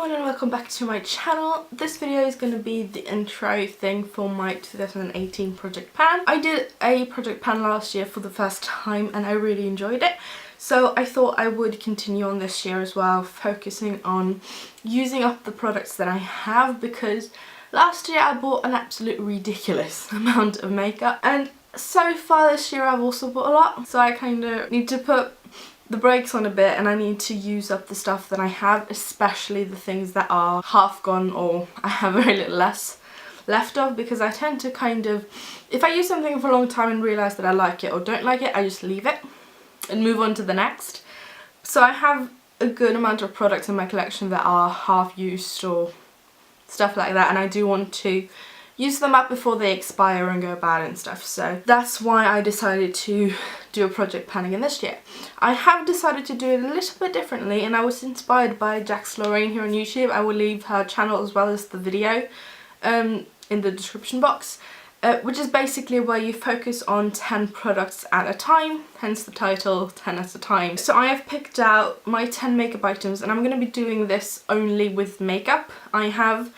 everyone and welcome back to my channel. This video is going to be the intro thing for my 2018 project pan. I did a project pan last year for the first time and I really enjoyed it. So I thought I would continue on this year as well, focusing on using up the products that I have, because last year I bought an absolute ridiculous amount of makeup and so far this year I've also bought a lot. So I kind of need to put the brakes on a bit and I need to use up the stuff that I have, especially the things that are half gone or I have very little less left of, because I tend to kind of, if I use something for a long time and realise that I like it or don't like it, I just leave it and move on to the next. So I have a good amount of products in my collection that are half used or stuff like that, and I do want to use them up before they expire and go bad and stuff. So that's why I decided to do a project pan again this year. I have decided to do it a little bit differently and I was inspired by Jax Lorraine here on YouTube. I will leave her channel as well as the video in the description box, which is basically where you focus on 10 products at a time, hence the title 10 at a time. So I have picked out my 10 makeup items and I'm going to be doing this only with makeup. I have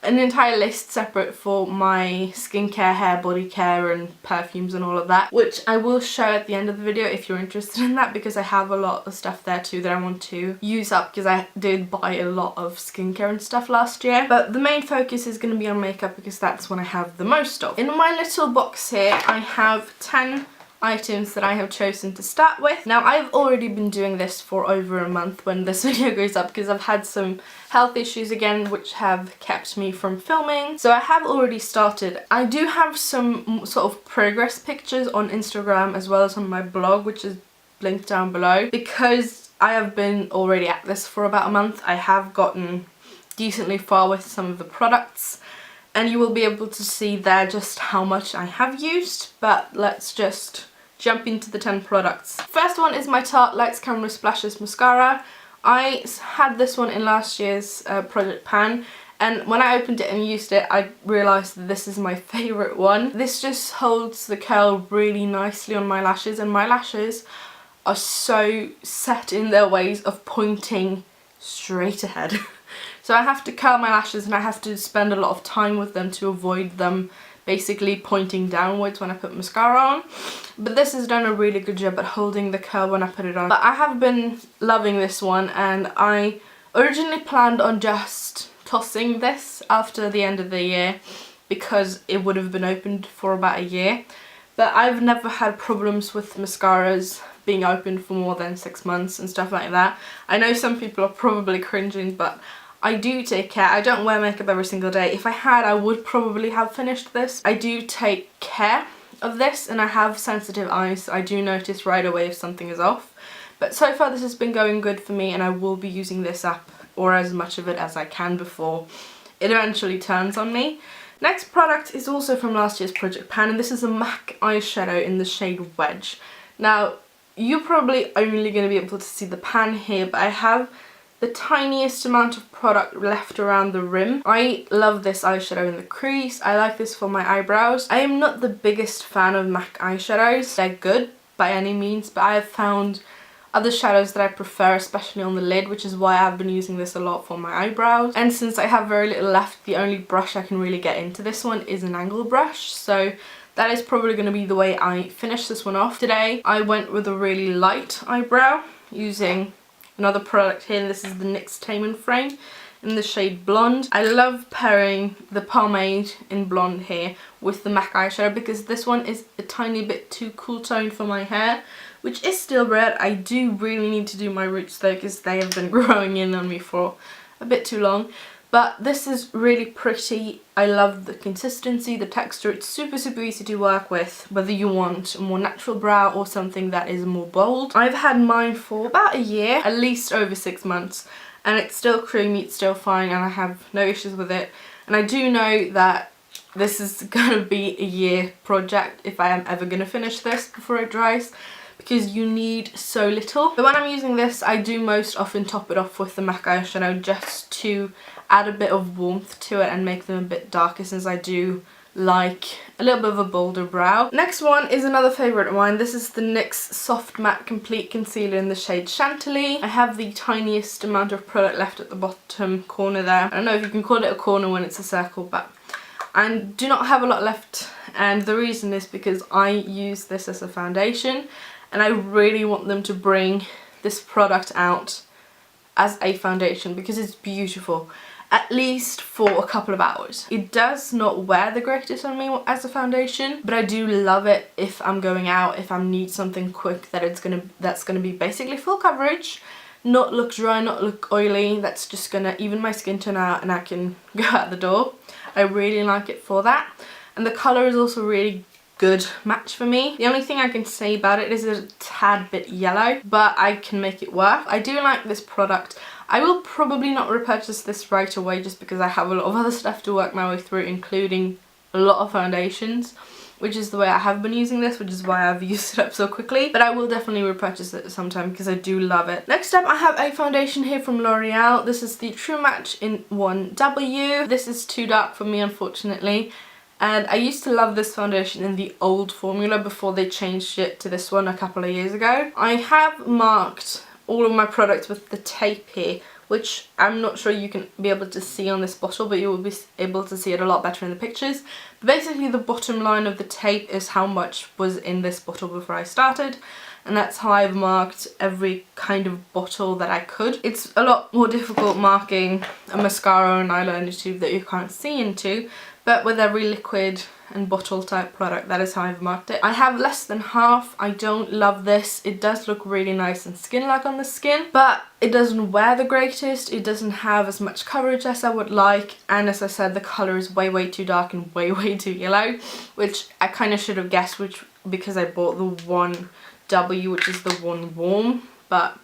an entire list separate for my skincare, hair, body care and perfumes and all of that, which I will show at the end of the video if you're interested in that, because I have a lot of stuff there too that I want to use up, because I did buy a lot of skincare and stuff last year. But the main focus is going to be on makeup because that's what I have the most of. In my little box here I have 10 items that I have chosen to start with. Now I've already been doing this for over a month when this video goes up, because I've had some health issues again which have kept me from filming. So I have already started. I do have some sort of progress pictures on Instagram as well as on my blog, which is linked down below. Because I have been already at this for about a month, I have gotten decently far with some of the products. And you will be able to see there just how much I have used, but let's just jump into the 10 products. First one is my Tarte Lights Camera Splashes Mascara. I had this one in last year's project pan, and when I opened it and used it I realised that this is my favourite one. This just holds the curl really nicely on my lashes, and my lashes are so set in their ways of pointing straight ahead. So I have to curl my lashes and I have to spend a lot of time with them to avoid them basically pointing downwards when I put mascara on. But this has done a really good job at holding the curl when I put it on. But I have been loving this one, and I originally planned on just tossing this after the end of the year because it would have been opened for about a year. But I've never had problems with mascaras being open for more than 6 months and stuff like that. I know some people are probably cringing, but I do take care. I don't wear makeup every single day. If I had, I would probably have finished this. I do take care of this and I have sensitive eyes, so I do notice right away if something is off. But so far this has been going good for me, and I will be using this up, or as much of it as I can, before it eventually turns on me. Next product is also from last year's project pan, and this is a MAC eyeshadow in the shade Wedge. Now you're probably only going to be able to see the pan here, but I have the tiniest amount of product left around the rim. I love this eyeshadow in the crease. I like this for my eyebrows. I am not the biggest fan of MAC eyeshadows. They're good by any means, but I have found other shadows that I prefer, especially on the lid, which is why I've been using this a lot for my eyebrows. And since I have very little left, the only brush I can really get into this one is an angle brush. So that is probably going to be the way I finish this one off. Today I went with a really light eyebrow using another product here. This is the NYX Tame & Frame in the shade Blonde. I love pairing the pomade in blonde here with the MAC eyeshadow because this one is a tiny bit too cool toned for my hair, which is still red. I do really need to do my roots though, because they have been growing in on me for a bit too long. But this is really pretty. I love the consistency, the texture. It's super easy to work with, whether you want a more natural brow or something that is more bold. I've had mine for about a year, at least over 6 months, and it's still creamy, it's still fine, and I have no issues with it. And I do know that this is going to be a year project if I am ever going to finish this before it dries, because you need so little. But when I'm using this, I do most often top it off with the MAC eyeshadow just to add a bit of warmth to it and make them a bit darker, since I do like a little bit of a bolder brow. Next one is another favourite of mine. This is the NYX Soft Matte Complete Concealer in the shade Chantilly. I have the tiniest amount of product left at the bottom corner there. I don't know if you can call it a corner when it's a circle, but I do not have a lot left, and the reason is because I use this as a foundation and I really want them to bring this product out as a foundation because it's beautiful, at least for a couple of hours. It does not wear the greatest on me as a foundation, but I do love it if I'm going out, if I need something quick that's gonna be basically full coverage, not look dry, not look oily, that's just gonna even my skin tone out and I can go out the door. I really like it for that, and the colour is also really good match for me. The only thing I can say about it is a tad bit yellow, but I can make it work. I do like this product. I will probably not repurchase this right away just because I have a lot of other stuff to work my way through, including a lot of foundations, which is the way I have been using this, which is why I've used it up so quickly. But I will definitely repurchase it sometime because I do love it. Next up, I have a foundation here from L'Oreal. This is the True Match in 1W. This is too dark for me, unfortunately. And I used to love this foundation in the old formula before they changed it to this one a couple of years ago. I have marked all of my products with the tape here, which I'm not sure you can be able to see on this bottle, but you will be able to see it a lot better in the pictures. But basically the bottom line of the tape is how much was in this bottle before I started, and that's how I've marked every kind of bottle that I could. It's a lot more difficult marking a mascara or an eyeliner tube that you can't see into, but with every liquid and bottle type product, that is how I've marked it. I have less than half. I don't love this. It does look really nice and skin-like on the skin, but it doesn't wear the greatest. It doesn't have as much coverage as I would like, and as I said, the colour is way too dark and way too yellow, which I kind of should have guessed, because I bought the 1W, which is the one warm, but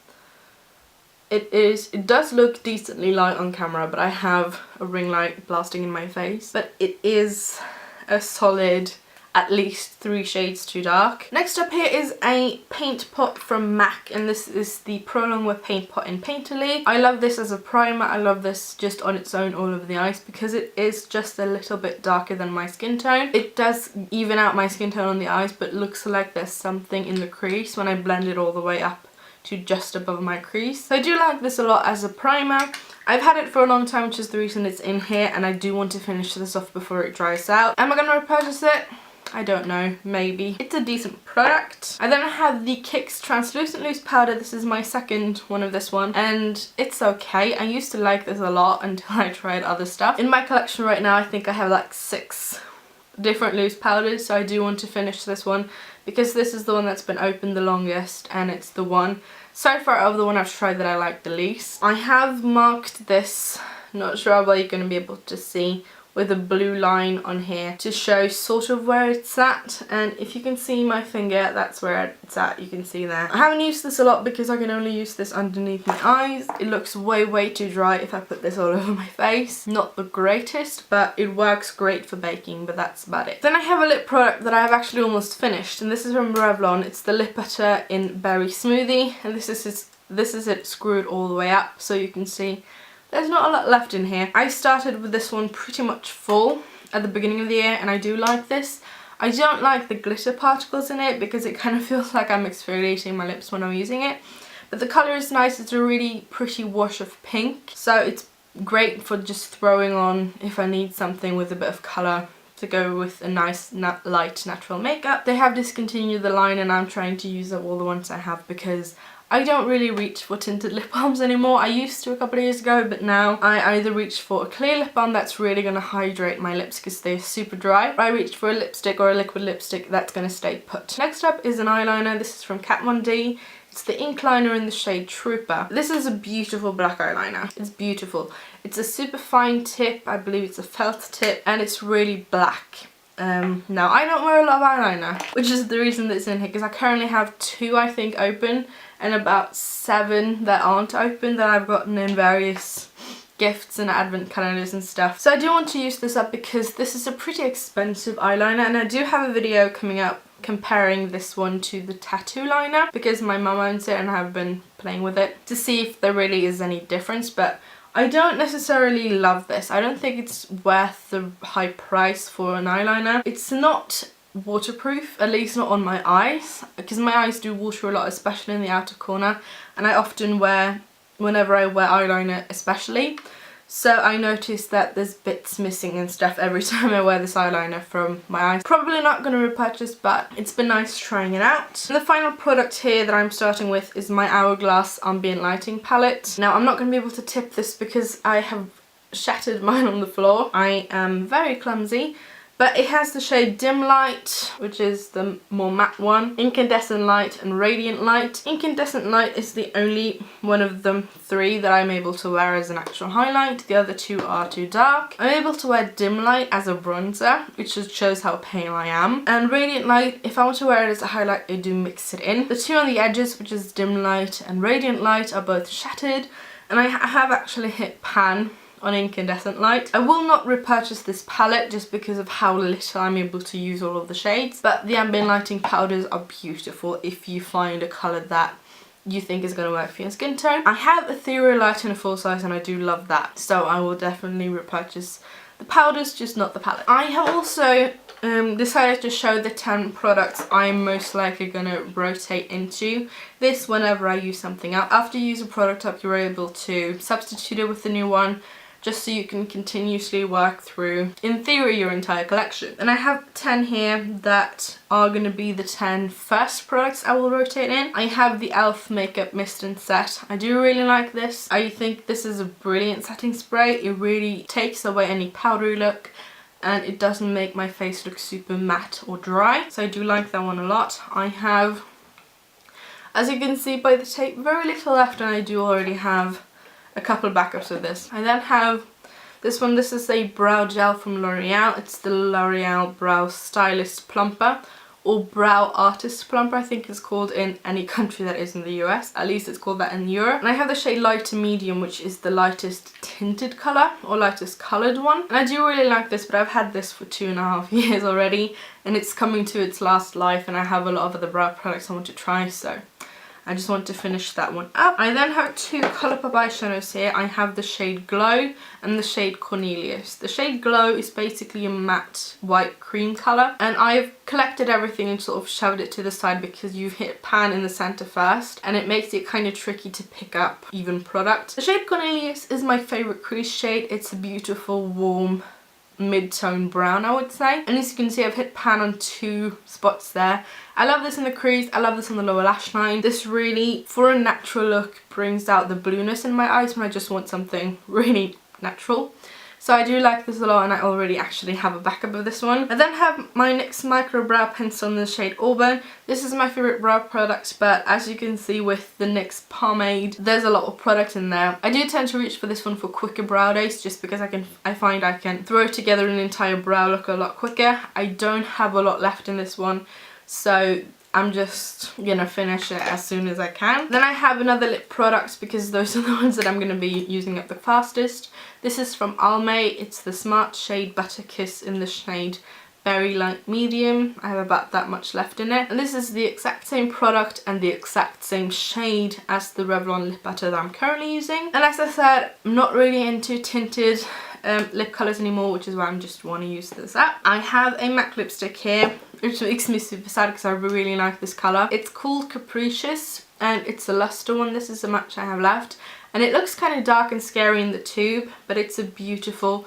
it does look decently light on camera, but I have a ring light blasting in my face. But it is a solid at least 3 shades too dark. Next up here is a paint pot from MAC, and this is the Pro Longwear Paint Pot in Painterly. I love this as a primer. I love this just on its own all over the eyes because it is just a little bit darker than my skin tone. It does even out my skin tone on the eyes, but looks like there's something in the crease when I blend it all the way up to just above my crease. So I do like this a lot as a primer. I've had it for a long time, which is the reason it's in here, and I do want to finish this off before it dries out. Am I going to repurchase it? I don't know, maybe. It's a decent product. I then have the Kix Translucent Loose Powder. This is my second one of this one, and it's okay. I used to like this a lot until I tried other stuff. In my collection right now, I think I have like 6 different loose powders, so I do want to finish this one because this is the one that's been opened the longest, and it's the one so far of the one I've tried that I like the least. I have marked this, not sure how well you're going to be able to see, with a blue line on here to show sort of where it's at, and if you can see my finger, that's where it's at. You can see there. I haven't used this a lot because I can only use this underneath my eyes. It looks way too dry if I put this all over my face. Not the greatest, but it works great for baking, but that's about it. Then I have a lip product that I have actually almost finished, and this is from Revlon. It's the Lip Butter in Berry Smoothie, and this is it screwed all the way up, so you can see there's not a lot left in here. I started with this one pretty much full at the beginning of the year, and I do like this. I don't like the glitter particles in it because it kind of feels like I'm exfoliating my lips when I'm using it. But the colour is nice. It's a really pretty wash of pink, so it's great for just throwing on if I need something with a bit of colour to go with a nice light natural makeup. They have discontinued the line, and I'm trying to use up all the ones I have because I don't really reach for tinted lip balms anymore. I used to a couple of years ago, but now I either reach for a clear lip balm that's really going to hydrate my lips because they're super dry, or I reach for a lipstick or a liquid lipstick that's going to stay put. Next up is an eyeliner. This is from Kat Von D. It's the ink liner in the shade Trooper. This is a beautiful black eyeliner. It's beautiful. It's a super fine tip. I believe it's a felt tip, and it's really black. Now, I don't wear a lot of eyeliner, which is the reason that it's in here, because I currently have 2, I think, open, and about 7 that aren't open that I've gotten in various gifts and advent calendars and stuff. So I do want to use this up because this is a pretty expensive eyeliner, and I do have a video coming up comparing this one to the tattoo liner because my mum owns it and I've been playing with it to see if there really is any difference, but I don't necessarily love this. I don't think it's worth the high price for an eyeliner. It's not waterproof, at least not on my eyes, because my eyes do water a lot, especially in the outer corner, and I often wear, whenever I wear eyeliner especially, so I noticed that there's bits missing and stuff every time I wear this eyeliner from my eyes. Probably not going to repurchase, but it's been nice trying it out. And the final product here that I'm starting with is my Hourglass Ambient Lighting Palette. Now I'm not going to be able to tip this because I have shattered mine on the floor. I am very clumsy. But it has the shade Dim Light, which is the more matte one, Incandescent Light and Radiant Light. Incandescent Light is the only one of them three that I'm able to wear as an actual highlight. The other two are too dark. I'm able to wear Dim Light as a bronzer, which just shows how pale I am. And Radiant Light, if I want to wear it as a highlight, I do mix it in. The two on the edges, which is Dim Light and Radiant Light, are both shattered. And I have actually hit pan on Incandescent Light. I will not repurchase this palette just because of how little I'm able to use all of the shades, but the ambient lighting powders are beautiful if you find a colour that you think is going to work for your skin tone. I have Ethereal Light in a full size and I do love that, so I will definitely repurchase the powders, just not the palette. I have also decided to show the 10 products I'm most likely going to rotate into this whenever I use something up. After you use a product up, you're able to substitute it with the new one, just so you can continuously work through, in theory, your entire collection. And I have 10 here that are going to be the 10 first products I will rotate in. I have the e.l.f. Makeup Mist and Set. I do really like this. I think this is a brilliant setting spray. It really takes away any powdery look and it doesn't make my face look super matte or dry. So I do like that one a lot. I have, as you can see by the tape, very little left, and I do already have a couple backups of this. I then have this one. This is a brow gel from L'Oreal. It's the L'Oreal Brow Stylist Plumper, or Brow Artist Plumper I think it's called in any country that is in the US. At least it's called that in Europe. And I have the shade Light to Medium, which is the lightest tinted colour, or lightest coloured one. And I do really like this, but I've had this for 2.5 years already, and it's coming to its last life, and I have a lot of other brow products I want to try, so I just want to finish that one up. I then have two Colourpop eyeshadows here. I have the shade Glow and the shade Cornelius. The shade Glow is basically a matte white cream colour, and I've collected everything and sort of shoved it to the side because you hit pan in the centre first and it makes it kind of tricky to pick up even product. The shade Cornelius is my favourite crease shade. It's a beautiful, warm, mid-tone brown, I would say, and as you can see I've hit pan on 2 spots there. I love this in the crease, I love this on the lower lash line. This really, for a natural look, brings out the blueness in my eyes when I just want something really natural. So I do like this a lot, and I already actually have a backup of this one. I then have my NYX Micro Brow Pencil in the shade Auburn. This is my favourite brow product, but as you can see with the NYX Pomade, there's a lot of product in there. I do tend to reach for this one for quicker brow days, just because I find I can throw together an entire brow look a lot quicker. I don't have a lot left in this one, so I'm just gonna finish it as soon as I can. Then I have another lip product because those are the ones that I'm gonna be using up the fastest. This is from Almay. It's the Smart Shade Butter Kiss in the shade Very Light Medium. I have about that much left in it. And this is the exact same product and the exact same shade as the Revlon lip butter that I'm currently using. And as I said, I'm not really into tinted lip colours anymore, which is why I just want to use this up. I have a MAC lipstick here, which makes me super sad because I really like this colour. It's called Capricious and it's a luster one. This is the much I have left, and it looks kind of dark and scary in the tube, but it's a beautiful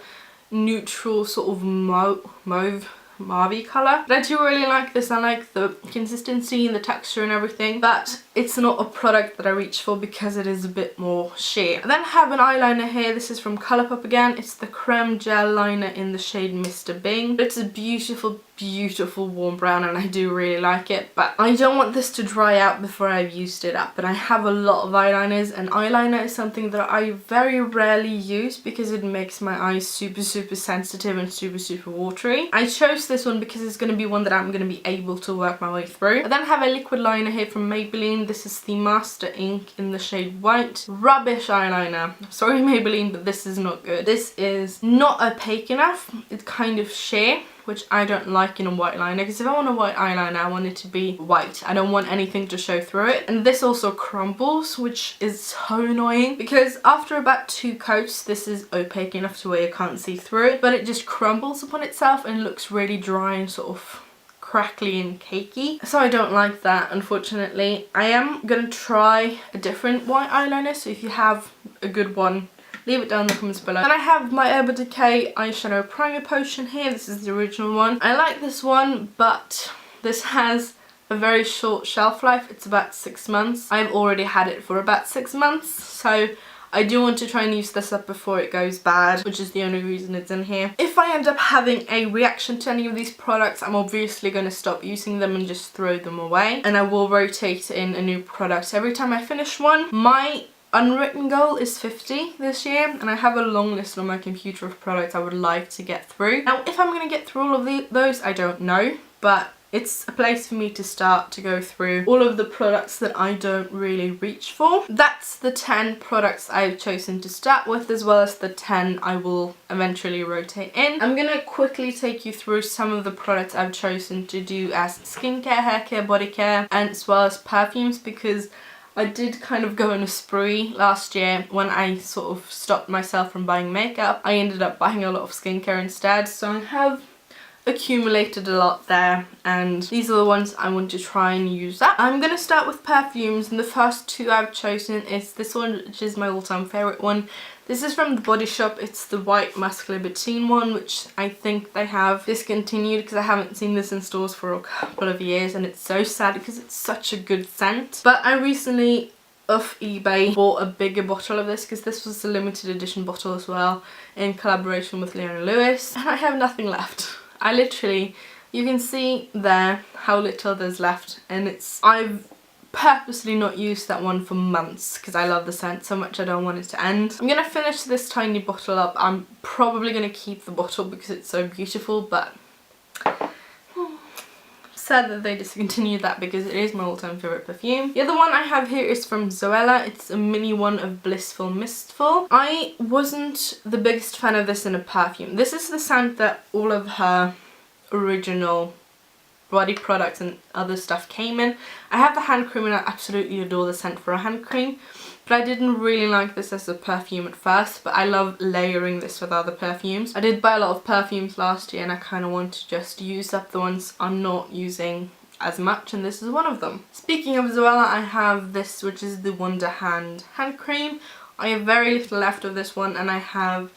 neutral sort of mauve colour. But I do really like this. I like the consistency and the texture and everything, but it's not a product that I reach for because it is a bit more sheer. I then have an eyeliner here. This is from Colourpop again. It's the Creme Gel Liner in the shade Mr. Bing. It's a beautiful, beautiful warm brown, and I do really like it, but I don't want this to dry out before I've used it up. And I have a lot of eyeliners, and eyeliner is something that I very rarely use because it makes my eyes super sensitive and super watery. I chose this one because it's going to be one that I'm going to be able to work my way through. I then have a liquid liner here from Maybelline. This is the Master Ink in the shade White. Rubbish eyeliner. Sorry Maybelline, but this is not good. This is not opaque enough. It's kind of sheer. which I don't like in a white liner, because if I want a white eyeliner I want it to be white. I don't want anything to show through it. And this also crumbles, which is so annoying, because after about 2 coats this is opaque enough to where you can't see through it, but it just crumbles upon itself and looks really dry and sort of crackly and cakey. So I don't like that, unfortunately. I am gonna try a different white eyeliner, so if you have a good one, leave it down in the comments below. Then I have my Urban Decay eyeshadow primer potion here. This is the original one. I like this one, but this has a very short shelf life. It's about 6 months. I've already had it for about 6 months, so I do want to try and use this up before it goes bad, which is the only reason it's in here. If I end up having a reaction to any of these products, I'm obviously going to stop using them and just throw them away, and I will rotate in a new product every time I finish one. My unwritten goal is 50 this year, and I have a long list on my computer of products I would like to get through. Now, if I'm going to get through all of those, I don't know, but it's a place for me to start to go through all of the products that I don't really reach for. That's the 10 products I've chosen to start with, as well as the 10 I will eventually rotate in. I'm gonna quickly take you through some of the products I've chosen to do as skincare, hair care, body care, and as well as perfumes, because I did kind of go on a spree last year when I sort of stopped myself from buying makeup. I ended up buying a lot of skincare instead, so I have accumulated a lot there, and these are the ones I want to try and use up. I'm going to start with perfumes, and the first 2 I've chosen is this one, which is my all-time favourite one. This is from The Body Shop. It's the White Musk Libertine one, which I think they have discontinued because I haven't seen this in stores for a couple of years, and it's so sad because it's such a good scent. But I recently off eBay bought a bigger bottle of this, because this was a limited edition bottle as well, in collaboration with Leona Lewis, and I have nothing left. I literally, you can see there how little there's left, and I've purposely not used that one for months because I love the scent so much. I don't want it to end. I'm gonna finish this tiny bottle up. I'm probably gonna keep the bottle because it's so beautiful, but sad that they discontinued that because it is my all-time favourite perfume. The other one I have here is from Zoella. It's a mini one of Blissful Mistful. I wasn't the biggest fan of this in a perfume. This is the scent that all of her original body products and other stuff came in. I have the hand cream and I absolutely adore the scent for a hand cream, but I didn't really like this as a perfume at first, but I love layering this with other perfumes. I did buy a lot of perfumes last year and I kind of want to just use up the ones I'm not using as much, and this is one of them. Speaking of Zoella, I have this, which is the Wonder hand cream. I have very little left of this one, and I have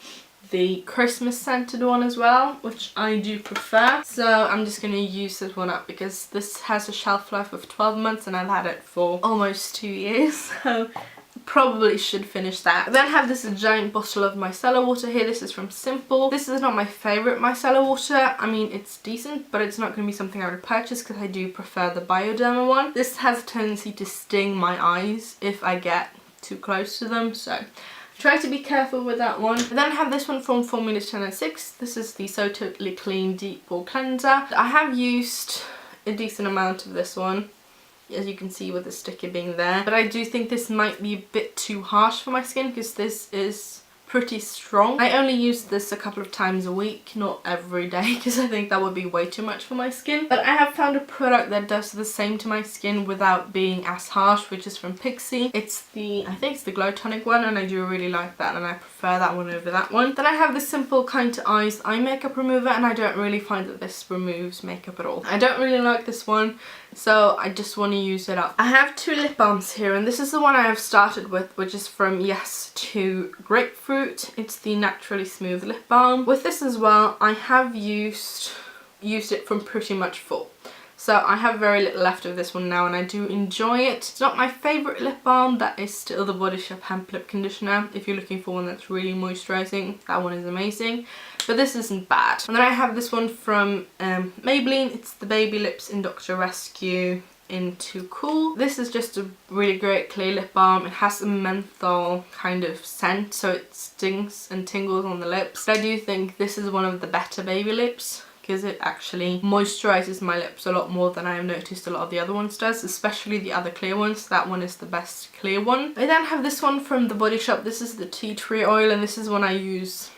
the Christmas scented one as well, which I do prefer. So I'm just going to use this one up because this has a shelf life of 12 months and I've had it for almost 2 years, so probably should finish that. I then have this giant bottle of micellar water here. This is from Simple. This is not my favourite micellar water. I mean, it's decent, but it's not going to be something I would purchase because I do prefer the Bioderma one. This has a tendency to sting my eyes if I get too close to them, so try to be careful with that one. I then have this one from Formula 1006. This is the So Totally Clean Deep Pore Cleanser. I have used a decent amount of this one, as you can see with the sticker being there, but I do think this might be a bit too harsh for my skin because this is pretty strong. I only use this a couple of times a week, not every day, because I think that would be way too much for my skin. But I have found a product that does the same to my skin without being as harsh, which is from Pixi. It's the, I think it's the Glow Tonic one, and I do really like that, and I prefer that one over that one. Then I have the Simple Kind to Eyes eye makeup remover, and I don't really find that this removes makeup at all. I don't really like this one, so I just want to use it up. I have 2 lip balms here, and this is the one I have started with, which is from Yes to Grapefruit. It's the Naturally Smooth Lip Balm. With this as well, I have used it from pretty much full. So I have very little left of this one now, and I do enjoy it. It's not my favourite lip balm. That is still the Body Shop Hemp Lip Conditioner. If you're looking for one that's really moisturising, that one is amazing. But this isn't bad. And then I have this one from Maybelline. It's the Baby Lips in Dr. Rescue in Too Cool. This is just a really great clear lip balm. It has a menthol kind of scent, so it stings and tingles on the lips. But I do think this is one of the better Baby Lips because it actually moisturises my lips a lot more than I have noticed a lot of the other ones does, especially the other clear ones. That one is the best clear one. I then have this one from The Body Shop. This is the Tea Tree Oil, and this is one I use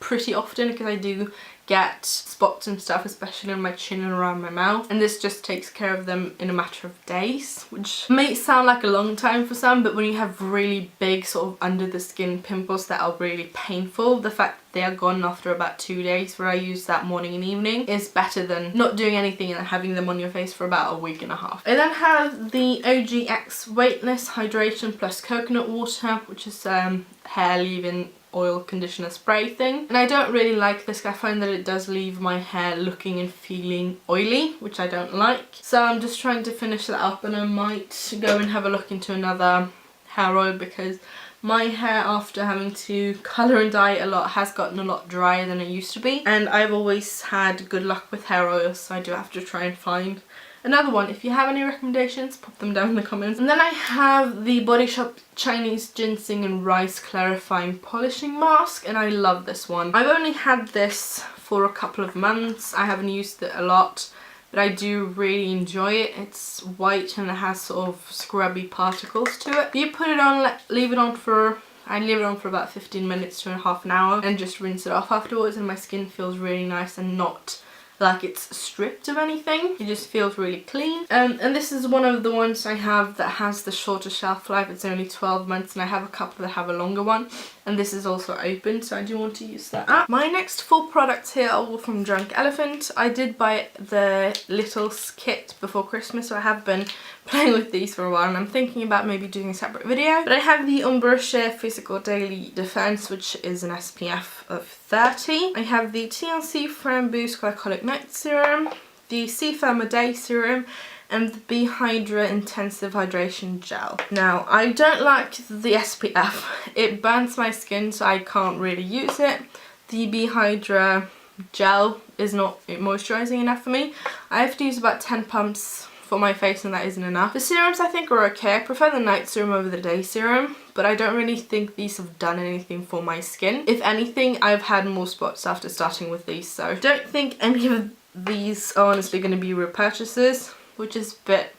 pretty often because I do get spots and stuff, especially on my chin and around my mouth, and this just takes care of them in a matter of days, which may sound like a long time for some, but when you have really big sort of under the skin pimples that are really painful, the fact that they are gone after about 2 days, where I use that morning and evening, is better than not doing anything and having them on your face for about a week and a half. I then have the OGX Weightless Hydration Plus Coconut Water, which is hair leave-in oil conditioner spray thing, and I don't really like this. I find that it does leave my hair looking and feeling oily, which I don't like, so I'm just trying to finish that up, and I might go and have a look into another hair oil because my hair, after having to colour and dye it a lot, has gotten a lot drier than it used to be, and I've always had good luck with hair oils, so I do have to try and find another one. If you have any recommendations, pop them down in the comments. And then I have the Body Shop Chinese Ginseng and Rice Clarifying Polishing Mask, and I love this one. I've only had this for a couple of months. I haven't used it a lot, but I do really enjoy it. It's white and it has sort of scrubby particles to it. You put it on, leave it on for, I leave it on for about 15 minutes to half an hour and just rinse it off afterwards, and my skin feels really nice and not like it's stripped of anything. It just feels really clean. And this is one of the ones I have that has the shorter shelf life. It's only 12 months, and I have a couple that have a longer one, and this is also open, so I do want to use that up. My next 4 products here are all from Drunk Elephant. I did buy the Littles kit before Christmas, so I have been playing with these for a while, and I'm thinking about maybe doing a separate video. But I have the Umbra Sheer Physical Daily Defense, which is an SPF of 30. I have the TLC Framboos Glycolic Night Serum, the Sea Firma Day Serum, and the Be Hydra Intensive Hydration Gel. Now, I don't like the SPF. It burns my skin, so I can't really use it. The Be Hydra Gel is not moisturising enough for me. I have to use about 10 pumps for my face, and that isn't enough. The serums I think are okay. I prefer the night serum over the day serum, but I don't really think these have done anything for my skin. If anything, I've had more spots after starting with these, so I don't think any of these are honestly going to be repurchases, which is a bit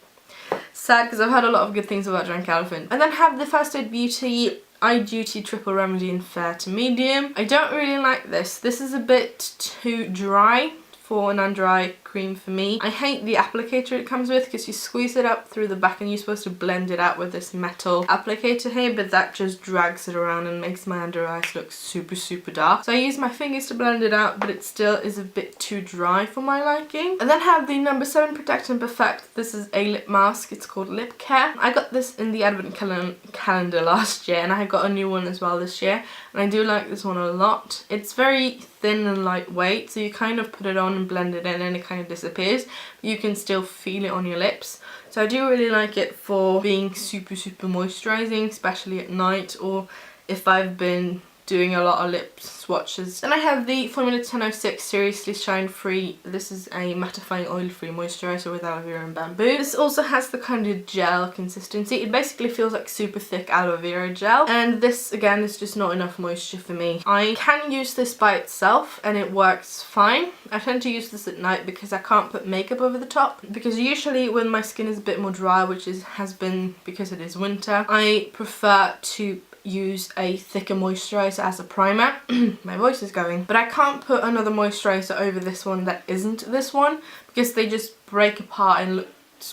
sad because I've heard a lot of good things about Drunk Elephant. I then have the First Aid Beauty Eye Duty Triple Remedy in Fair to Medium. I don't really like this. This is a bit too dry for an under eye cream for me. I hate the applicator it comes with because you squeeze it up through the back and you're supposed to blend it out with this metal applicator here, but that just drags it around and makes my under eyes look super dark. So I use my fingers to blend it out, but it still is a bit too dry for my liking. And then have the No. 7 Protect and Perfect. This is a lip mask. It's called Lip Care. I got this in the advent calendar last year, and I got a new one as well this year, and I do like this one a lot. It's very thin and lightweight, so you kind of put it on and blend it in and it kind of disappears. You can still feel it on your lips. So I do really like it for being super moisturising, especially at night, or if I've been doing a lot of lip swatches. Then I have the Formula 1006 Seriously Shine Free. This is a mattifying oil-free moisturiser with aloe vera and bamboo. This also has the kind of gel consistency. It basically feels like super thick aloe vera gel, and this again is just not enough moisture for me. I can use this by itself and it works fine. I tend to use this at night because I can't put makeup over the top, because usually when my skin is a bit more dry, which has been because it is winter, I prefer to use a thicker moisturiser as a primer. My voice is going. But I can't put another moisturiser over this one that isn't this one, because they just break apart and look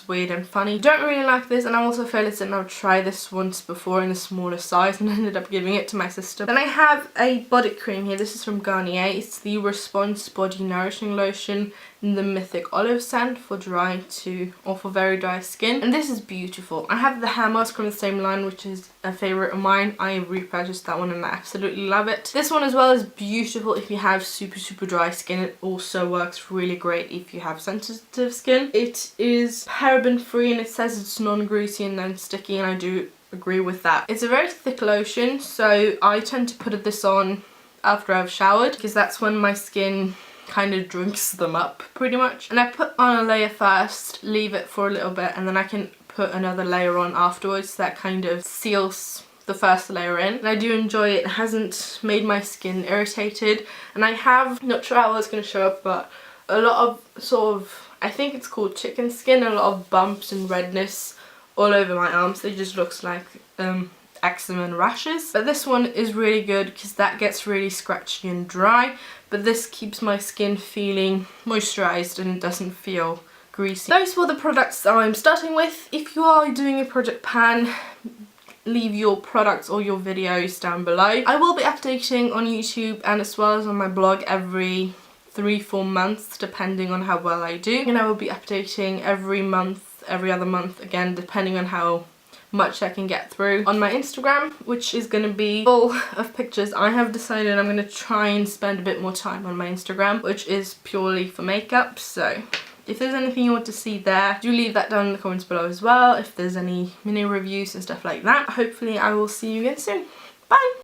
weird and funny. Don't really like this, and I'm also fairly certain I've tried this once before in a smaller size and ended up giving it to my sister. Then I have a body cream here. This is from Garnier. It's the Response Body Nourishing Lotion in the Mythic Olive scent for dry to, or for very dry skin, and this is beautiful. I have the hair mask from the same line, which is a favourite of mine. I repurchased that one and I absolutely love it. This one as well is beautiful if you have super dry skin. It also works really great if you have sensitive skin. It is paraben free and it says it's non-greasy and non-sticky, and I do agree with that. It's a very thick lotion, so I tend to put this on after I've showered, because that's when my skin kind of drinks them up pretty much. And I put on a layer first, leave it for a little bit, and then I can put another layer on afterwards. That kind of seals the first layer in, and I do enjoy it. It hasn't made my skin irritated, and I have, not sure how it's going to show up, but a lot of sort of, I think it's called chicken skin, a lot of bumps and redness all over my arms. It just looks like eczema and rashes. But this one is really good because that gets really scratchy and dry, but this keeps my skin feeling moisturized and doesn't feel greasy. Those were the products that I'm starting with. If you are doing a project pan, leave your products or your videos down below. I will be updating on YouTube and as well as on my blog every 3-4 months depending on how well I do, and I will be updating every month, every other month again depending on how much I can get through on my Instagram, which is going to be full of pictures. I have decided I'm going to try and spend a bit more time on my Instagram, which is purely for makeup, so if there's anything you want to see there, do leave that down in the comments below as well, if there's any mini reviews and stuff like that. Hopefully I will see you again soon. Bye!